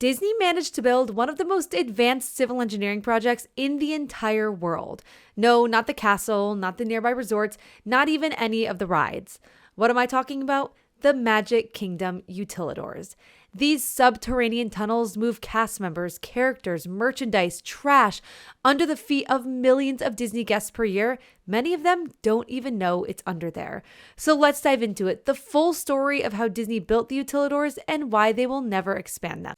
Disney managed to build one of the most advanced civil engineering projects in the entire world. No, not the castle, not the nearby resorts, not even any of the rides. What am I talking about? The Magic Kingdom Utilidors. These subterranean tunnels move cast members, characters, merchandise, trash under the feet of millions of Disney guests per year. Many of them don't even know it's under there. So let's dive into it. The full story of how Disney built the Utilidors and why they will never expand them.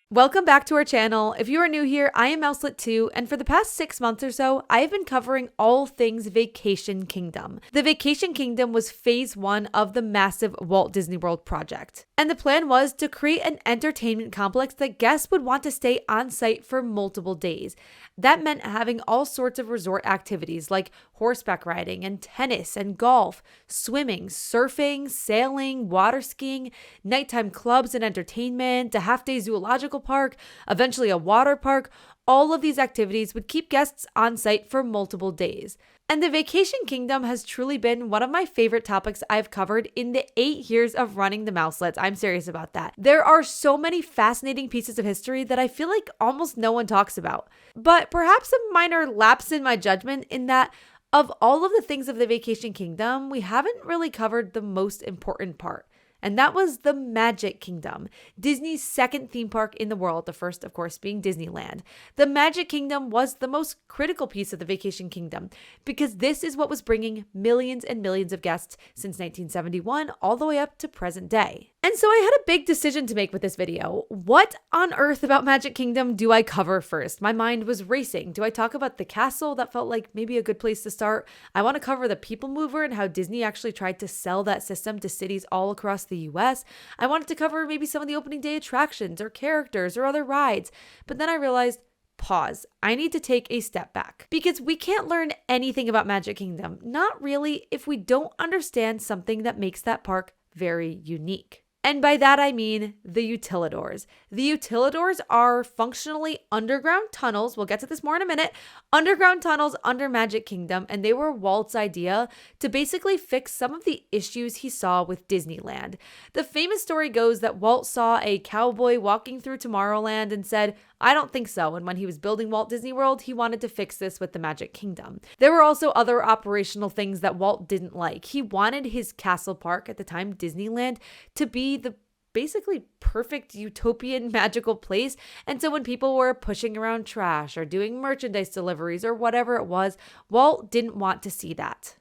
Welcome back to our channel. If you are new here, I am Mouselet2, and for the past 6 months or so, I have been covering all things Vacation Kingdom. The Vacation Kingdom was phase 1 of the massive Walt Disney World project. And the plan was to create an entertainment complex that guests would want to stay on site for multiple days. That meant having all sorts of resort activities like horseback riding and tennis and golf, swimming, surfing, sailing, water skiing, nighttime clubs and entertainment, a half-day zoological park, eventually a water park. All of these activities would keep guests on site for multiple days. And the Vacation Kingdom has truly been one of my favorite topics I've covered in the 8 years of running the Mouselets. I'm serious about that. There are so many fascinating pieces of history that I feel like almost no one talks about. But perhaps a minor lapse in my judgment in that of all of the things of the Vacation Kingdom, we haven't really covered the most important part. And that was the Magic Kingdom, Disney's second theme park in the world, the first, of course, being Disneyland. The Magic Kingdom was the most critical piece of the Vacation Kingdom because this is what was bringing millions and millions of guests since 1971 all the way up to present day. And so I had a big decision to make with this video. What on earth about Magic Kingdom do I cover first? My mind was racing. Do I talk about the castle? That felt like maybe a good place to start. I want to cover the People Mover and how Disney actually tried to sell that system to cities all across the US. I wanted to cover maybe some of the opening day attractions or characters or other rides. But then I realized, pause. I need to take a step back because we can't learn anything about Magic Kingdom, not really, if we don't understand something that makes that park very unique. And by that, I mean the Utilidors. The Utilidors are functionally underground tunnels. We'll get to this more in a minute. Underground tunnels under Magic Kingdom. And they were Walt's idea to basically fix some of the issues he saw with Disneyland. The famous story goes that Walt saw a cowboy walking through Tomorrowland and said, I don't think so. And when he was building Walt Disney World, he wanted to fix this with the Magic Kingdom. There were also other operational things that Walt didn't like. He wanted his castle park, at the time Disneyland, to be the basically perfect utopian magical place. And so when people were pushing around trash or doing merchandise deliveries or whatever it was, Walt didn't want to see that.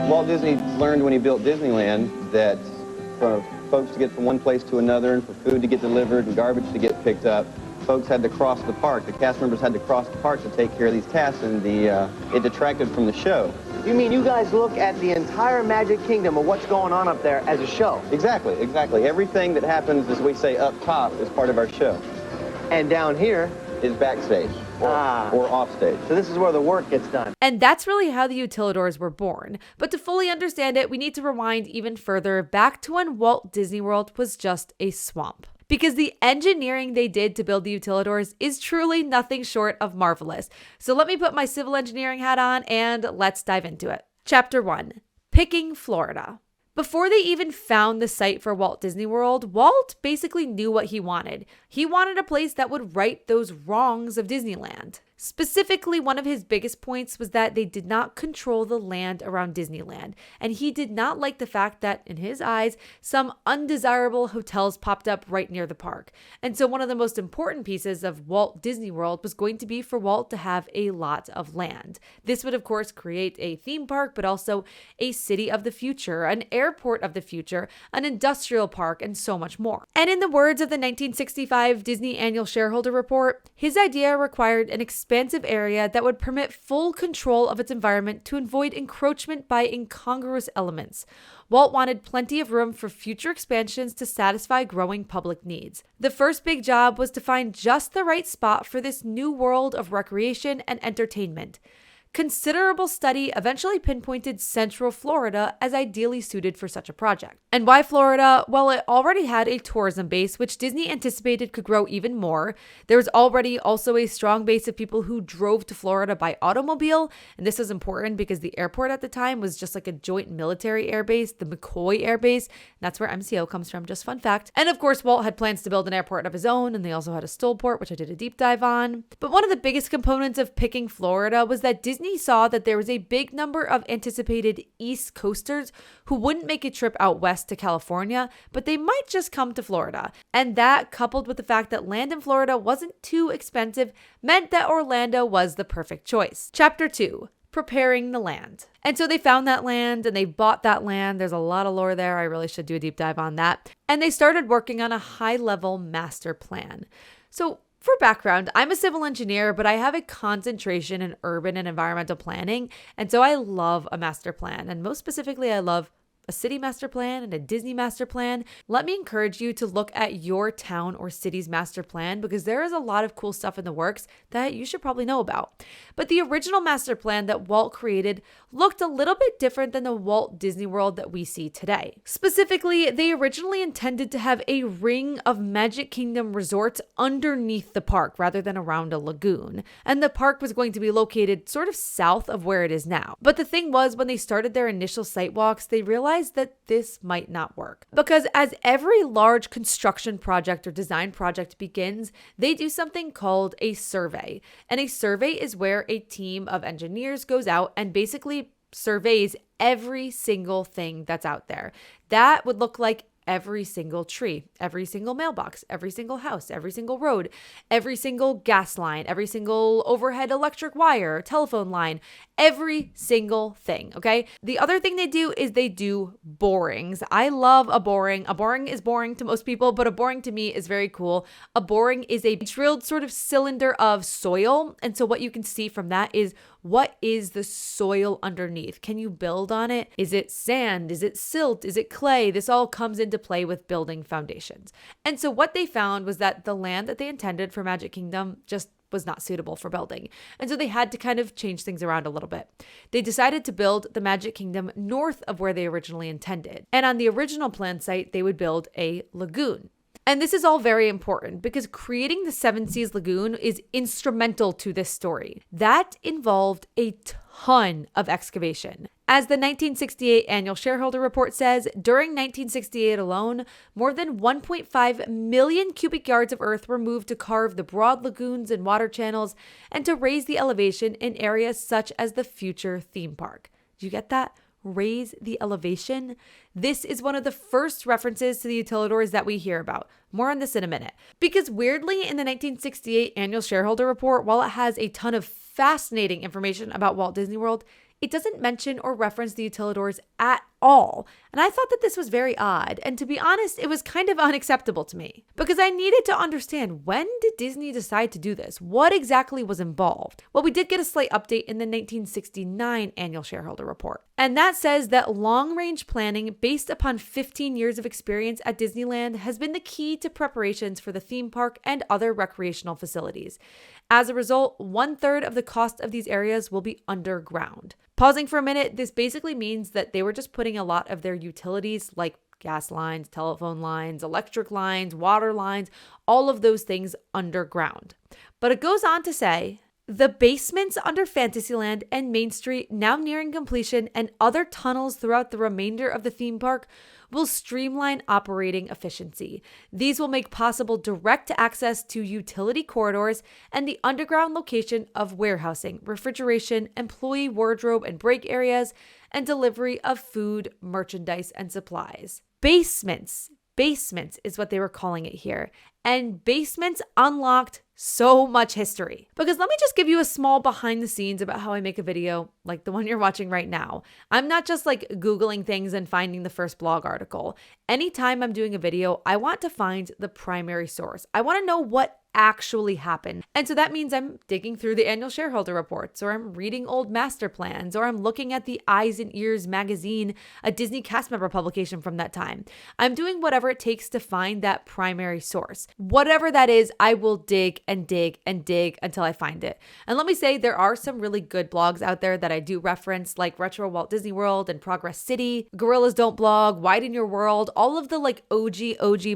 Walt Disney learned when he built Disneyland that for folks to get from one place to another and for food to get delivered and garbage to get picked up, folks had to cross the park. The cast members had to cross the park to take care of these tasks, and it detracted from the show. You mean you guys look at the entire Magic Kingdom of what's going on up there as a show? Exactly, exactly. Everything that happens, as we say, up top is part of our show. And down here is backstage or offstage. So this is where the work gets done. And that's really how the Utilidors were born. But to fully understand it, we need to rewind even further back to when Walt Disney World was just a swamp. Because the engineering they did to build the Utilidors is truly nothing short of marvelous. So let me put my civil engineering hat on and let's dive into it. Chapter 1. Picking Florida. Before they even found the site for Walt Disney World, Walt basically knew what he wanted. He wanted a place that would right those wrongs of Disneyland. Specifically, one of his biggest points was that they did not control the land around Disneyland, and he did not like the fact that, in his eyes, some undesirable hotels popped up right near the park. And so one of the most important pieces of Walt Disney World was going to be for Walt to have a lot of land. This would, of course, create a theme park, but also a city of the future, an airport of the future, an industrial park, and so much more. And in the words of the 1965 Disney Annual Shareholder Report, his idea required an expansive area that would permit full control of its environment to avoid encroachment by incongruous elements. Walt wanted plenty of room for future expansions to satisfy growing public needs. The first big job was to find just the right spot for this new world of recreation and entertainment. considerable study eventually pinpointed Central Florida as ideally suited for such a project. And why Florida? Well, it already had a tourism base, which Disney anticipated could grow even more. There was already also a strong base of people who drove to Florida by automobile. And this is important because the airport at the time was just like a joint military air base, the McCoy Air Base. That's where MCO comes from, just fun fact. And of course, Walt had plans to build an airport of his own, and they also had a Stillport, which I did a deep dive on. But one of the biggest components of picking Florida was that Disney saw that there was a big number of anticipated East Coasters who wouldn't make a trip out west to California, but they might just come to Florida. And that, coupled with the fact that land in Florida wasn't too expensive, meant that Orlando was the perfect choice. Chapter 2. Preparing the land. And so they found that land and they bought that land. There's a lot of lore there. I really should do a deep dive on that. And they started working on a high-level master plan. So for background, I'm a civil engineer, but I have a concentration in urban and environmental planning. And so I love a master plan. And most specifically, I love a city master plan and a Disney master plan. Let me encourage you to look at your town or city's master plan because there is a lot of cool stuff in the works that you should probably know about. But the original master plan that Walt created looked a little bit different than the Walt Disney World that we see today. Specifically, they originally intended to have a ring of Magic Kingdom resorts underneath the park rather than around a lagoon. And the park was going to be located sort of south of where it is now. But the thing was, when they started their initial site walks, they realized that this might not work. Because as every large construction project or design project begins, they do something called a survey. And a survey is where a team of engineers goes out and basically surveys every single thing that's out there. That would look like every single tree, every single mailbox, every single house, every single road, every single gas line, every single overhead electric wire, telephone line, every single thing, okay? The other thing they do is they do borings. I love a boring. A boring is boring to most people, but a boring to me is very cool. A boring is a drilled sort of cylinder of soil. And so what you can see from that is what is the soil underneath? Can you build on it? Is it sand? Is it silt? Is it clay? This all comes into play with building foundations. And so what they found was that the land that they intended for Magic Kingdom just was not suitable for building. And so they had to kind of change things around a little bit. They decided to build the Magic Kingdom north of where they originally intended. And on the original plan site, they would build a lagoon. And this is all very important because creating the Seven Seas Lagoon is instrumental to this story. That involved a ton of excavation. As the 1968 annual shareholder report says, during 1968 alone, more than 1.5 million cubic yards of earth were moved to carve the broad lagoons and water channels and to raise the elevation in areas such as the future theme park. Do you get that? Raise the elevation. This is one of the first references to the Utilidors that we hear about. More on this in a minute. Because weirdly, in the 1968 annual shareholder report, while it has a ton of fascinating information about Walt Disney World, it doesn't mention or reference the Utilidors at all. And I thought that this was very odd. And to be honest, it was kind of unacceptable to me because I needed to understand, when did Disney decide to do this? What exactly was involved? Well, we did get a slight update in the 1969 annual shareholder report. And that says that long-range planning based upon 15 years of experience at Disneyland has been the key to preparations for the theme park and other recreational facilities. As a result, 1/3 of the cost of these areas will be underground. Pausing for a minute, this basically means that they were just putting a lot of their utilities like gas lines, telephone lines, electric lines, water lines, all of those things underground. But it goes on to say, the basements under Fantasyland and Main Street, now nearing completion, and other tunnels throughout the remainder of the theme park will streamline operating efficiency. These will make possible direct access to utility corridors and the underground location of warehousing, refrigeration, employee wardrobe and break areas, and delivery of food, merchandise, and supplies. Basements is what they were calling it here. And basements unlocked so much history. Because let me just give you a small behind the scenes about how I make a video like the one you're watching right now. I'm not just like Googling things and finding the first blog article. Anytime I'm doing a video, I want to find the primary source. I want to know what actually happened. And so that means I'm digging through the annual shareholder reports, or I'm reading old master plans, or I'm looking at the Eyes and Ears magazine, a Disney cast member publication from that time. I'm doing whatever it takes to find that primary source. Whatever that is, I will dig and dig and dig until I find it. And let me say, there are some really good blogs out there that I do reference, like Retro Walt Disney World and Progress City, Gorillas Don't Blog, Widen Your World, all of the like OG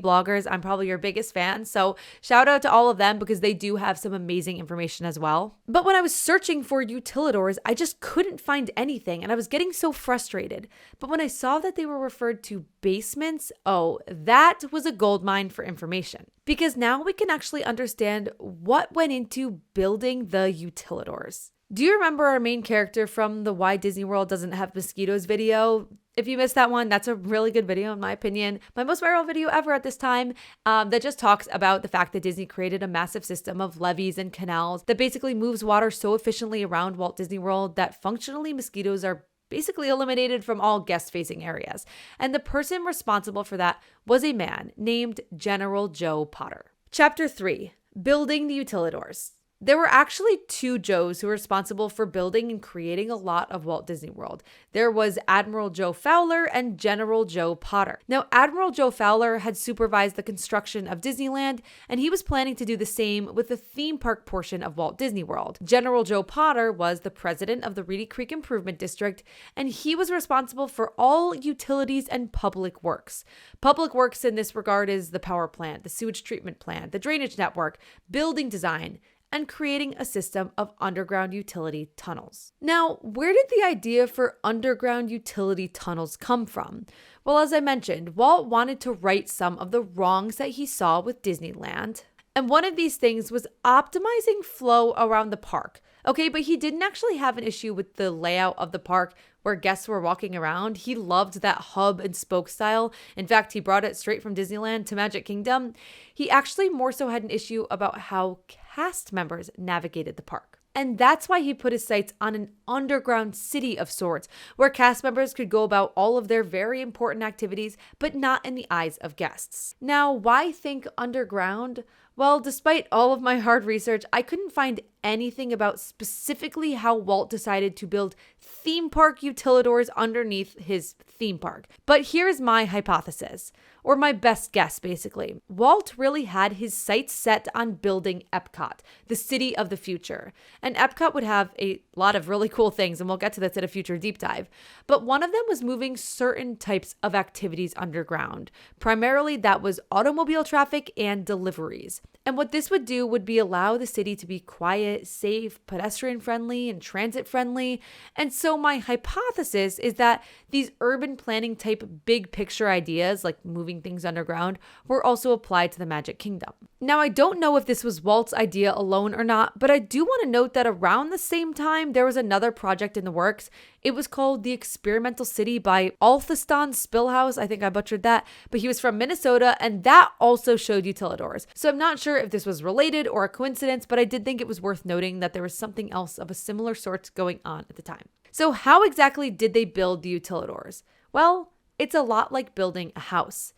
bloggers. I'm probably your biggest fan. So shout out to all of them because they do have some amazing information as well. But when I was searching for utilidors, I just couldn't find anything and I was getting so frustrated. But when I saw that they were referred to basements, oh, that was a goldmine for information. Because now we can actually understand what went into building the utilidors. Do you remember our main character from the Why Disney World Doesn't Have Mosquitoes video? If you missed that one, that's a really good video in my opinion. My most viral video ever at this time that just talks about the fact that Disney created a massive system of levees and canals that basically moves water so efficiently around Walt Disney World that functionally mosquitoes are basically eliminated from all guest-facing areas. And the person responsible for that was a man named General Joe Potter. Chapter 3, Building the Utilidors. There were actually two Joes who were responsible for building and creating a lot of Walt Disney World. There was Admiral Joe Fowler and General Joe Potter. Now, Admiral Joe Fowler had supervised the construction of Disneyland, and he was planning to do the same with the theme park portion of Walt Disney World. General Joe Potter was the president of the Reedy Creek Improvement District, and he was responsible for all utilities and public works. Public works in this regard is the power plant, the sewage treatment plant, the drainage network, building design, and creating a system of underground utility tunnels. Now, where did the idea for underground utility tunnels come from? Well, as I mentioned, Walt wanted to right some of the wrongs that he saw with Disneyland. And one of these things was optimizing flow around the park. Okay, but he didn't actually have an issue with the layout of the park where guests were walking around. He loved that hub and spoke style. In fact, he brought it straight from Disneyland to Magic Kingdom. He actually more so had an issue about how cast members navigated the park. And that's why he put his sights on an underground city of sorts, where cast members could go about all of their very important activities, but not in the eyes of guests. Now, why think underground? Well, despite all of my hard research, I couldn't find anything about specifically how Walt decided to build theme park utilidors underneath his theme park. But here's my hypothesis, or my best guess basically. Walt really had his sights set on building Epcot, the city of the future. And Epcot would have a lot of really cool things, and we'll get to this at a future deep dive. But one of them was moving certain types of activities underground. Primarily that was automobile traffic and deliveries. And what this would do would be allow the city to be quiet, safe, pedestrian friendly, and transit friendly. And so my hypothesis is that these urban planning type big picture ideas, like moving things underground, were also applied to the Magic Kingdom. Now, I don't know if this was Walt's idea alone or not, but I do want to note that around the same time, there was another project in the works. It was called The Experimental City by Althuston Spillhouse. I think I butchered that, but he was from Minnesota, and that also showed utilidors. So I'm not sure if this was related or a coincidence, but I did think it was worth noting that there was something else of a similar sort going on at the time. So how exactly did they build the utilidors? Well, it's a lot like building a house.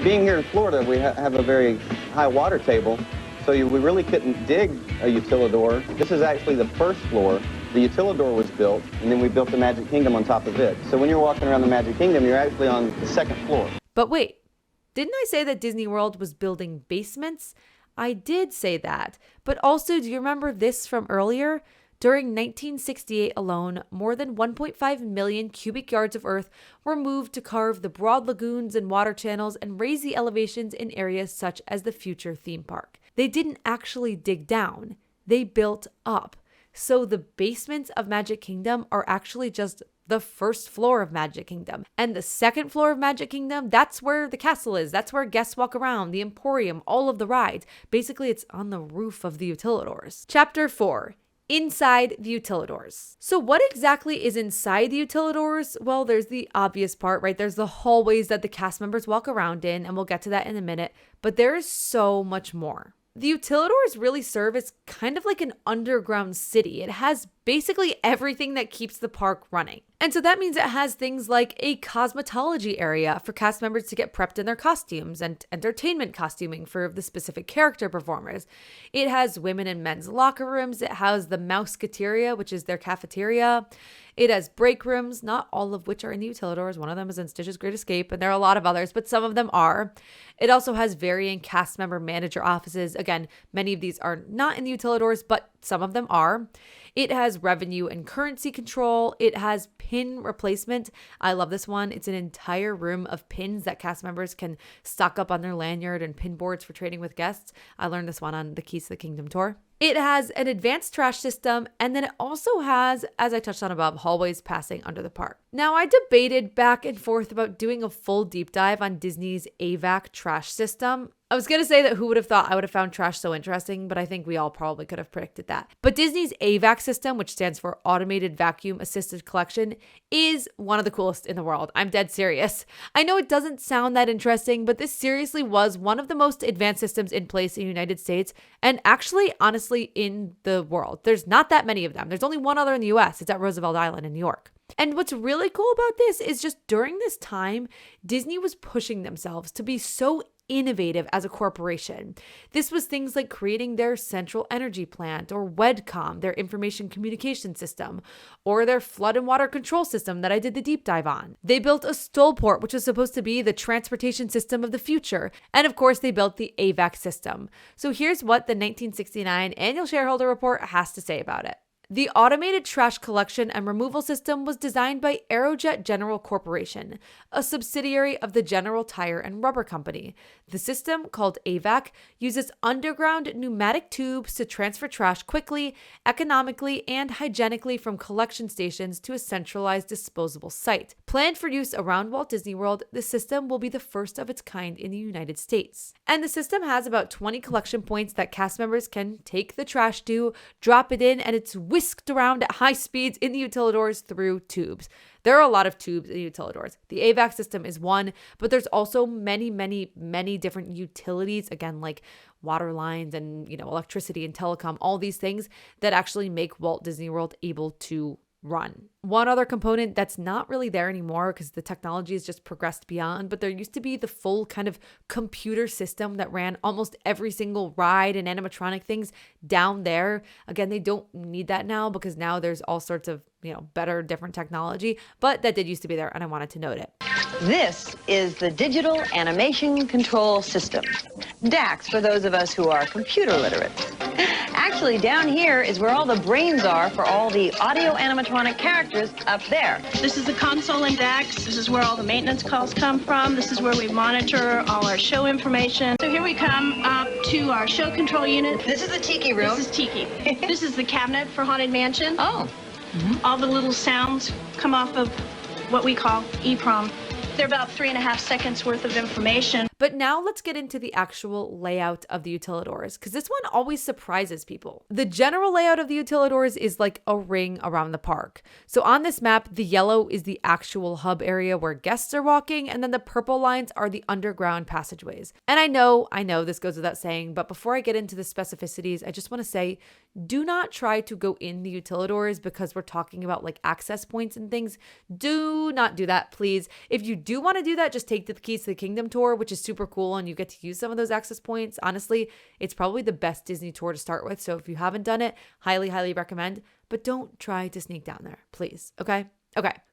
Being here in Florida, we have a very high water table, so we really couldn't dig a utilidor. This is actually the first floor. The utilidor was built, and then we built the Magic Kingdom on top of it. So when you're walking around the Magic Kingdom, you're actually on the second floor. But wait, didn't I say that Disney World was building basements? I did say that. But also, do you remember this from earlier? During 1968 alone, more than 1.5 million cubic yards of earth were moved to carve the broad lagoons and water channels and raise the elevations in areas such as the future theme park. They didn't actually dig down, they built up. So the basements of Magic Kingdom are actually just the first floor of Magic Kingdom. And the second floor of Magic Kingdom, that's where the castle is. That's where guests walk around, the Emporium, all of the rides. Basically, it's on the roof of the utilidors. Chapter 4. Inside the utilidors. So what exactly is inside the utilidors? Well, there's the obvious part, right? There's the hallways that the cast members walk around in, and we'll get to that in a minute, but there is so much more. The utilidors really serve as kind of like an underground city. It has basically everything that keeps the park running. And so that means it has things like a cosmetology area for cast members to get prepped in their costumes and entertainment costuming for the specific character performers. It has women and men's locker rooms. It has the Mouseketeria, which is their cafeteria. It has break rooms, not all of which are in the Utilidors. One of them is in Stitch's Great Escape, and there are a lot of others, but some of them are. It also has varying cast member manager offices. Again, many of these are not in the Utilidors, but some of them are. It has revenue and currency control. It has pin replacement. I love this one. It's an entire room of pins that cast members can stock up on their lanyard and pin boards for trading with guests. I learned this one on the Keys to the Kingdom tour. It has an advanced trash system, and then it also has, as I touched on above, hallways passing under the park. Now, I debated back and forth about doing a full deep dive on Disney's AVAC trash system. I was going to say that who would have thought I would have found trash so interesting, but I think we all probably could have predicted that. But Disney's AVAC system, which stands for Automated Vacuum Assisted Collection, is one of the coolest in the world. I'm dead serious. I know it doesn't sound that interesting, but this seriously was one of the most advanced systems in place in the United States, and actually, honestly, in the world. There's not that many of them. There's only one other in the US. It's at Roosevelt Island in New York. And what's really cool about this is just during this time, Disney was pushing themselves to be so innovative as a corporation. This was things like creating their central energy plant, or WEDCOM, their information communication system, or their flood and water control system that I did the deep dive on. They built a Stolport, which was supposed to be the transportation system of the future. And of course, they built the AVAC system. So here's what the 1969 annual shareholder report has to say about it. The automated trash collection and removal system was designed by Aerojet General Corporation, a subsidiary of the General Tire and Rubber Company. The system, called AVAC, uses underground pneumatic tubes to transfer trash quickly, economically, and hygienically from collection stations to a centralized disposable site. Planned for use around Walt Disney World, the system will be the first of its kind in the United States. And the system has about 20 collection points that cast members can take the trash to, drop it in, and it's whisked around at high speeds in the Utilidors through tubes. There are a lot of tubes in Utilidors. The AVAC system is one, but there's also many, many, many different utilities, again, like water lines and, electricity and telecom, all these things that actually make Walt Disney World able to run. One other component that's not really there anymore because the technology has just progressed beyond, but there used to be the full kind of computer system that ran almost every single ride and animatronic things down there. Again, they don't need that now because now there's all sorts of, better, different technology, but that did used to be there and I wanted to note it. This is the Digital Animation Control System, DAX for those of us who are computer literate. Actually, down here is where all the brains are for all the audio animatronic characters up there. This is the console in DAX. This is where all the maintenance calls come from. This is where we monitor all our show information. So here we come up to our show control unit. This is the Tiki room. This is Tiki. This is the cabinet for Haunted Mansion. Oh. All the little sounds come off of what we call EEPROM. They're about 3.5 seconds worth of information. But now let's get into the actual layout of the Utilidors, because this one always surprises people. The general layout of the Utilidors is like a ring around the park. So on this map, the yellow is the actual hub area where guests are walking, and then the purple lines are the underground passageways. And I know this goes without saying, but before I get into the specificities, I just want to say, do not try to go in the Utilidors because we're talking about like access points and things. Do not do that, please. If you do want to do that, just take the Keys to the Kingdom tour, which is super cool, and you get to use some of those access points. Honestly, it's probably the best Disney tour to start with. So if you haven't done it, highly, highly recommend. But don't try to sneak down there, please. Okay.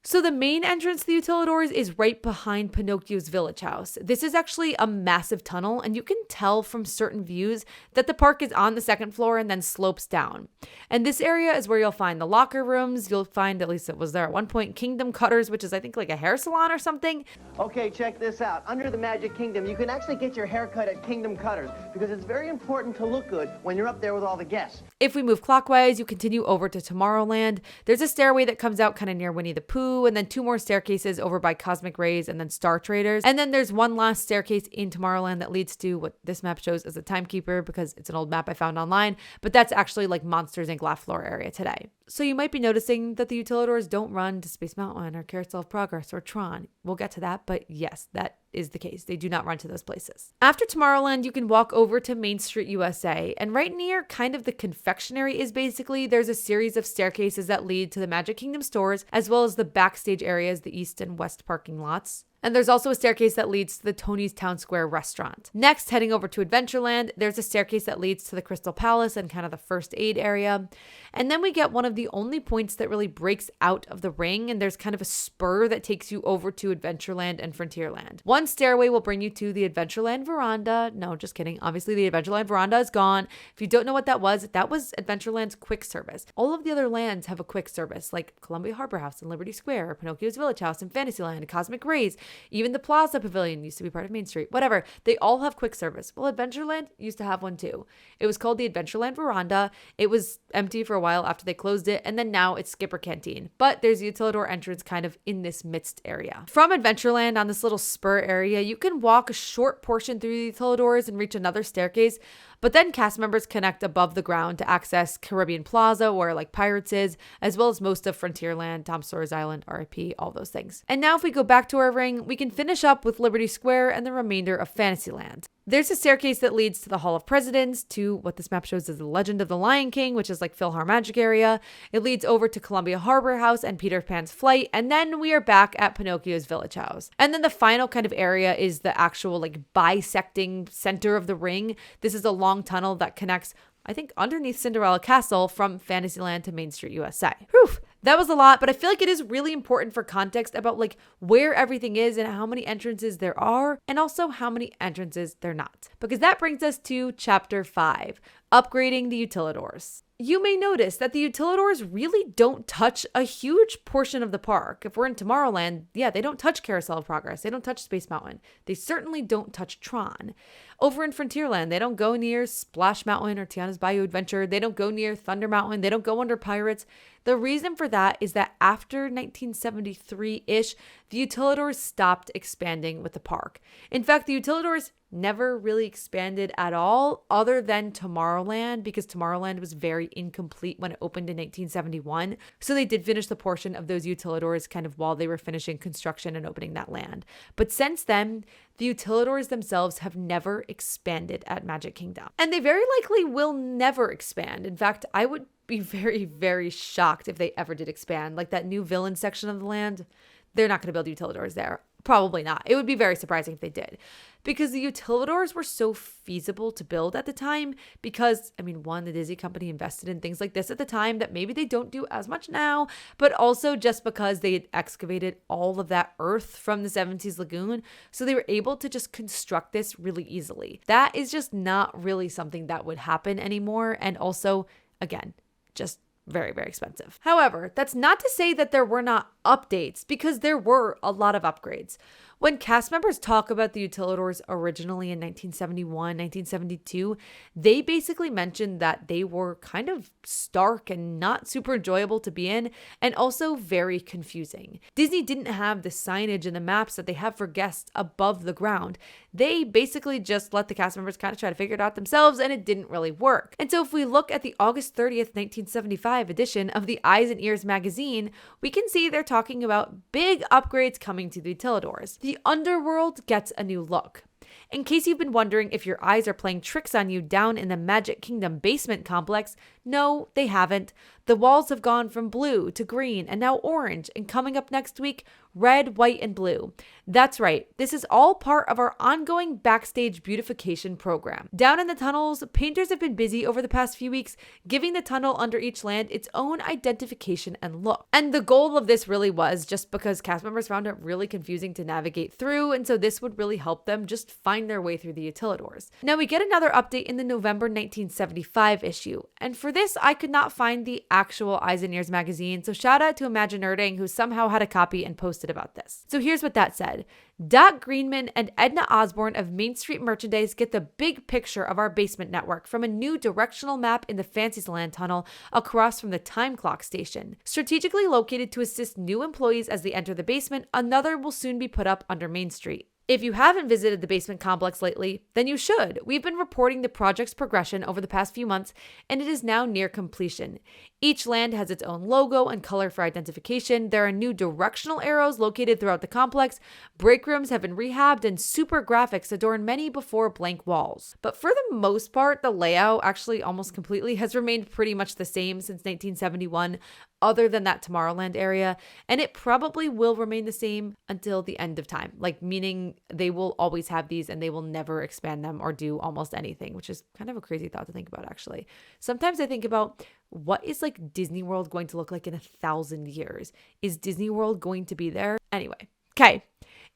So the main entrance to the Utilidors is right behind Pinocchio's village house. This is actually a massive tunnel, and you can tell from certain views that the park is on the second floor and then slopes down. And this area is where you'll find the locker rooms. You'll find, at least it was there at one point, Kingdom Cutters, which is I think like a hair salon or something. Okay, check this out. Under the Magic Kingdom, you can actually get your hair cut at Kingdom Cutters because it's very important to look good when you're up there with all the guests. If we move clockwise, you continue over to Tomorrowland. There's a stairway that comes out kind of near Winnie the Pooh, and then 2 more staircases over by Cosmic Rays and then Star Traders. And then there's one last staircase in Tomorrowland that leads to what this map shows as a timekeeper because it's an old map I found online, but that's actually like Monsters Inc. Laugh Floor area today. So you might be noticing that the Utilidors don't run to Space Mountain or Carousel of Progress or Tron. We'll get to that, but yes, that is the case. They do not run to those places. After Tomorrowland, you can walk over to Main Street USA, and right near kind of the confectionery is basically there's a series of staircases that lead to the Magic Kingdom stores, as well as the backstage areas, the east and west parking lots. And there's also a staircase that leads to the Tony's Town Square restaurant. Next, heading over to Adventureland, there's a staircase that leads to the Crystal Palace and kind of the first aid area. And then we get one of the only points that really breaks out of the ring, and there's kind of a spur that takes you over to Adventureland and Frontierland. One stairway will bring you to the Adventureland Veranda. No, just kidding. Obviously, the Adventureland Veranda is gone. If you don't know what that was Adventureland's quick service. All of the other lands have a quick service, like Columbia Harbor House and Liberty Square, Pinocchio's Village House and Fantasyland, Cosmic Rays. Even the Plaza Pavilion used to be part of Main Street. Whatever. They all have quick service. Well, Adventureland used to have one too. It was called the Adventureland Veranda. It was empty for a while after they closed it, and then now it's Skipper Canteen. But there's the Utilidor entrance kind of in this midst area. From Adventureland on this little spur area, you can walk a short portion through the Utilidors and reach another staircase. But then cast members connect above the ground to access Caribbean Plaza, where like Pirates is, as well as most of Frontierland, Tom Sawyer's Island, RIP, all those things. And now if we go back to our ring, we can finish up with Liberty Square and the remainder of Fantasyland. There's a staircase that leads to the Hall of Presidents, to what this map shows as the Legend of the Lion King, which is like Philhar Magic area. It leads over to Columbia Harbor House and Peter Pan's Flight, and then we are back at Pinocchio's Village House. And then the final kind of area is the actual like bisecting center of the ring. This is a long tunnel that connects, I think, underneath Cinderella Castle from Fantasyland to Main Street USA. Whew. That was a lot, but I feel like it is really important for context about like where everything is and how many entrances there are, and also how many entrances there not. Because that brings us to Chapter 5, upgrading the Utilidors. You may notice that the Utilidors really don't touch a huge portion of the park. If we're in Tomorrowland, yeah, they don't touch Carousel of Progress. They don't touch Space Mountain. They certainly don't touch Tron. Over in Frontierland, they don't go near Splash Mountain or Tiana's Bayou Adventure. They don't go near Thunder Mountain. They don't go under Pirates. The reason for that is that after 1973-ish, the Utilidors stopped expanding with the park. In fact, the Utilidors never really expanded at all other than Tomorrowland, because Tomorrowland was very incomplete when it opened in 1971. So they did finish the portion of those Utilidors kind of while they were finishing construction and opening that land. But since then, the Utilidors themselves have never expanded at Magic Kingdom. And they very likely will never expand. In fact, I would be very, very shocked if they ever did expand. Like that new villain section of the land, they're not going to build Utilidors there. Probably not. It would be very surprising if they did. Because the Utilidors were so feasible to build at the time because, I mean, one, the Disney company invested in things like this at the time that maybe they don't do as much now, but also just because they had excavated all of that earth from the 70s lagoon. So they were able to just construct this really easily. That is just not really something that would happen anymore. And also, again, just very, very expensive. However, that's not to say that there were not updates, because there were a lot of upgrades. When cast members talk about the Utilidors originally in 1971, 1972, they basically mentioned that they were kind of stark and not super enjoyable to be in, and also very confusing. Disney didn't have the signage and the maps that they have for guests above the ground. They basically just let the cast members kind of try to figure it out themselves, and it didn't really work. And so if we look at the August 30th, 1975 edition of the Eyes and Ears magazine, we can see they're talking about big upgrades coming to the Utilidors. The underworld gets a new look. In case you've been wondering if your eyes are playing tricks on you down in the Magic Kingdom basement complex, no, they haven't. The walls have gone from blue to green and now orange, and coming up next week, red, white, and blue. That's right, this is all part of our ongoing backstage beautification program. Down in the tunnels, painters have been busy over the past few weeks, giving the tunnel under each land its own identification and look. And the goal of this really was just because cast members found it really confusing to navigate through, and so this would really help them just find their way through the Utilidors. Now we get another update in the November 1975 issue, and for this I could not find the actual Eyes and Ears magazine, so shout out to Imaginerding, who somehow had a copy and posted about this. So here's what that said. Dot Greenman and Edna Osborne of Main Street Merchandise get the big picture of our basement network from a new directional map in the Fantasyland tunnel across from the time clock station. Strategically located to assist new employees as they enter the basement, another will soon be put up under Main Street. If you haven't visited the basement complex lately, then you should. We've been reporting the project's progression over the past few months, and it is now near completion. Each land has its own logo and color for identification. There are new directional arrows located throughout the complex. Break rooms have been rehabbed, and super graphics adorn many before blank walls. But for the most part, the layout actually almost completely has remained pretty much the same since 1971, other than that Tomorrowland area, and it probably will remain the same until the end of time, like meaning they will always have these and they will never expand them or do almost anything, which is kind of a crazy thought to think about actually. Sometimes I think about what is like Disney World going to look like in 1,000 years? Is Disney World going to be there? Anyway, okay.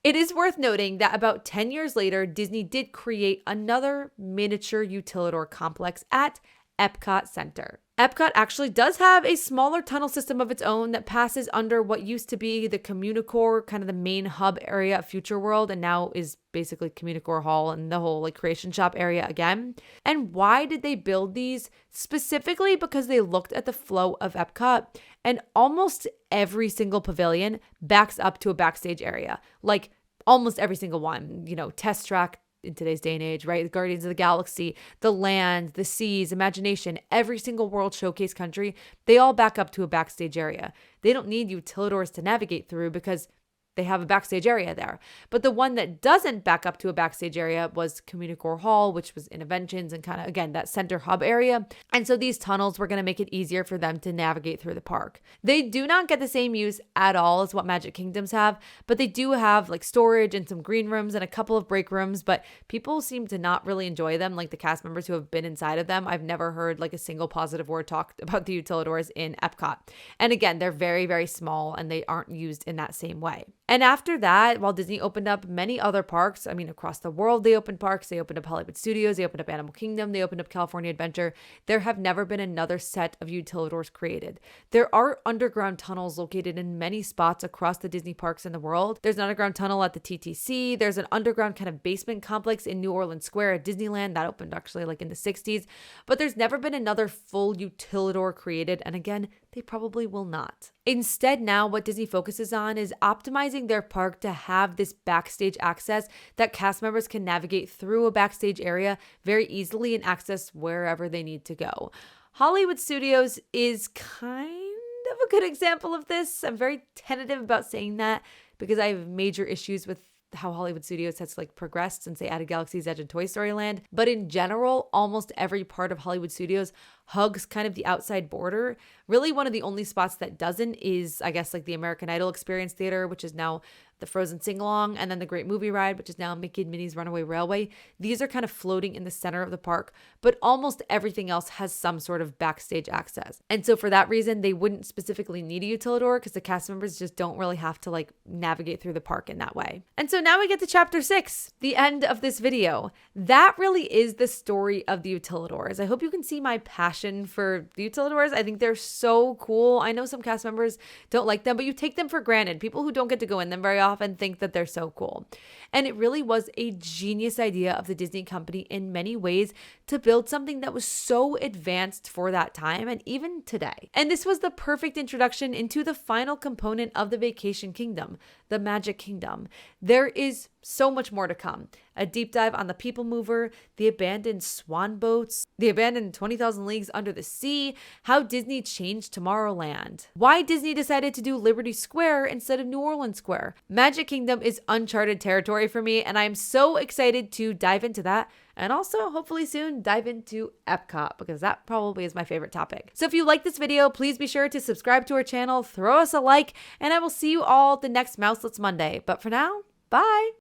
It is worth noting that about 10 years later, Disney did create another miniature Utilidor complex at Epcot Center. Epcot actually does have a smaller tunnel system of its own that passes under what used to be the Communicore, kind of the main hub area of Future World, and now is basically Communicore Hall and the whole like creation shop area again. And why did they build these? Specifically because they looked at the flow of Epcot, and almost every single pavilion backs up to a backstage area. Like almost every single one, Test Track, in today's day and age, right? The Guardians of the Galaxy, the land, the seas, imagination, every single World Showcase country, they all back up to a backstage area. They don't need utilidors to navigate through because they have a backstage area there. But the one that doesn't back up to a backstage area was Communicore Hall, which was Innoventions and kind of, again, that center hub area. And so these tunnels were going to make it easier for them to navigate through the park. They do not get the same use at all as what Magic Kingdoms have, but they do have like storage and some green rooms and a couple of break rooms, but people seem to not really enjoy them, like the cast members who have been inside of them. I've never heard like a single positive word talked about the Utilidors in Epcot. And again, they're very, very small and they aren't used in that same way. And after that, while Disney opened up many other parks, across the world, they opened parks, they opened up Hollywood Studios, they opened up Animal Kingdom, they opened up California Adventure, there have never been another set of Utilidors created. There are underground tunnels located in many spots across the Disney parks in the world. There's an underground tunnel at the TTC. There's an underground kind of basement complex in New Orleans Square at Disneyland. That opened actually like in the 60s. But there's never been another full Utilidor created. And again, they probably will not. Instead, now what Disney focuses on is optimizing their park to have this backstage access that cast members can navigate through a backstage area very easily and access wherever they need to go. Hollywood Studios is kind of a good example of this. I'm very tentative about saying that because I have major issues with how Hollywood Studios has like progressed since they added Galaxy's Edge and Toy Story Land. But in general, almost every part of Hollywood Studios hugs kind of the outside border. Really, one of the only spots that doesn't is, I guess, like the American Idol Experience Theater, which is now the Frozen Sing-Along, and then the Great Movie Ride, which is now Mickey and Minnie's Runaway Railway. These are kind of floating in the center of the park, but almost everything else has some sort of backstage access. And so for that reason, they wouldn't specifically need a Utilidor because the cast members just don't really have to like navigate through the park in that way. And so now we get to chapter 6, the end of this video. That really is the story of the Utilidors. I hope you can see my passion for the Utilidors. I think they're so cool. I know some cast members don't like them, but you take them for granted. People who don't get to go in them very often think that they're so cool. And it really was a genius idea of the Disney company in many ways to build something that was so advanced for that time and even today. And this was the perfect introduction into the final component of the Vacation Kingdom, the Magic Kingdom. There is so much more to come. A deep dive on the People Mover, the abandoned swan boats, the abandoned 20,000 Leagues Under the Sea, how Disney changed Tomorrowland, why Disney decided to do Liberty Square instead of New Orleans Square. Magic Kingdom is uncharted territory for me, and I'm so excited to dive into that. And also, hopefully soon, dive into Epcot, because that probably is my favorite topic. So if you like this video, please be sure to subscribe to our channel, throw us a like, and I will see you all at the next Mouselets Monday. But for now, bye!